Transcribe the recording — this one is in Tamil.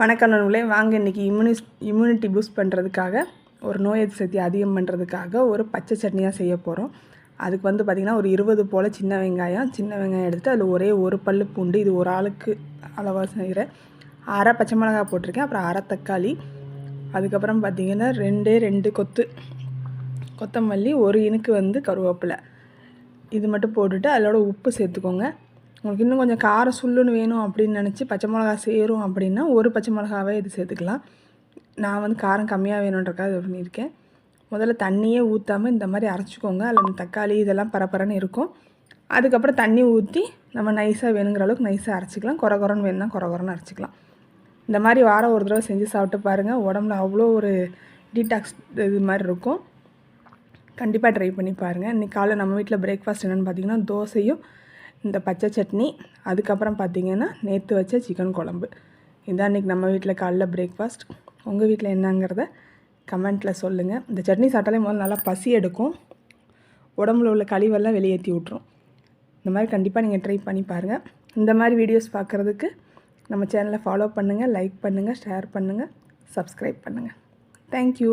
வணக்கம் நண்பர்களே, வாங்க இன்றைக்கி இம்யூனிட்டி பூஸ்ட் பண்ணுறதுக்காக ஒரு நோய் எதிர்ப்பு சக்தி அதிகம் பண்ணுறதுக்காக ஒரு பச்சை சட்னியாக செய்ய போகிறோம். அதுக்கு பார்த்திங்கன்னா ஒரு 20 போல் சின்ன வெங்காயம் எடுத்துகிட்டு அதில் ஒரே ஒரு பல் பூண்டு, இது ஒரு ஆளுக்கு அளவாக செய்கிறேன். அரை பச்சை மிளகா போட்டிருக்கேன், அப்புறம் அரை தக்காளி, அதுக்கப்புறம் பார்த்திங்கன்னா 2 கொத்தமல்லி, ஒரு இனுக்கு கருவேப்பிலை, இது மட்டும் போட்டுட்டு அதோட உப்பு சேர்த்துக்கோங்க. உங்களுக்கு இன்னும் கொஞ்சம் காரம் சுள்ளுன்னு வேணும் அப்படின்னு நினச்சி பச்சை மிளகா சேரும் அப்படின்னா ஒரு பச்சை மிளகாவே இது சேர்த்துக்கலாம். நான் காரம் கம்மியாக வேணுன்றக்காக இது பண்ணியிருக்கேன். முதல்ல தண்ணியே ஊற்றாமல் இந்த மாதிரி அரைச்சிக்கோங்க. அதில் தக்காளி இதெல்லாம் பரப்பரன்னு இருக்கும். அதுக்கப்புறம் தண்ணி ஊற்றி நம்ம நைஸாக வேணுங்கிற அளவுக்கு நைஸாக அரைச்சிக்கலாம். குறன்னு வேணும்னா குறன்னு அரைச்சிக்கலாம். இந்த மாதிரி வாரம் ஒரு தடவை செஞ்சு சாப்பிட்டு பாருங்கள். உடம்புல அவ்வளோ ஒரு டீடாக்ஸ் இது மாதிரி இருக்கும். கண்டிப்பாக ட்ரை பண்ணி பாருங்கள். இன்றைக்கி காலையில் நம்ம வீட்டில் பிரேக்ஃபாஸ்ட் என்னென்னு பார்த்திங்கன்னா தோசையும் இந்த பச்சை சட்னி, அதுக்கப்புறம் பார்த்திங்கன்னா நேற்று வச்ச சிக்கன் குழம்பு. இதுதான் இன்றைக்கி நம்ம வீட்டில் காலைல பிரேக்ஃபாஸ்ட். உங்கள் வீட்டில் என்னங்கிறத கமெண்ட்டில் சொல்லுங்கள். இந்த சட்னி சாப்பிட்டாலே முதல்ல நல்லா பசி எடுக்கும், உடம்புல உள்ள கழிவெல்லாம் வெளியேற்றி விட்ரும். இந்த மாதிரி கண்டிப்பாக நீங்கள் ட்ரை பண்ணி பாருங்கள். இந்த மாதிரி வீடியோஸ் பார்க்குறதுக்கு நம்ம சேனலை ஃபாலோ பண்ணுங்கள், லைக் பண்ணுங்கள், ஷேர் பண்ணுங்கள், சப்ஸ்கிரைப் பண்ணுங்கள். தேங்க்யூ.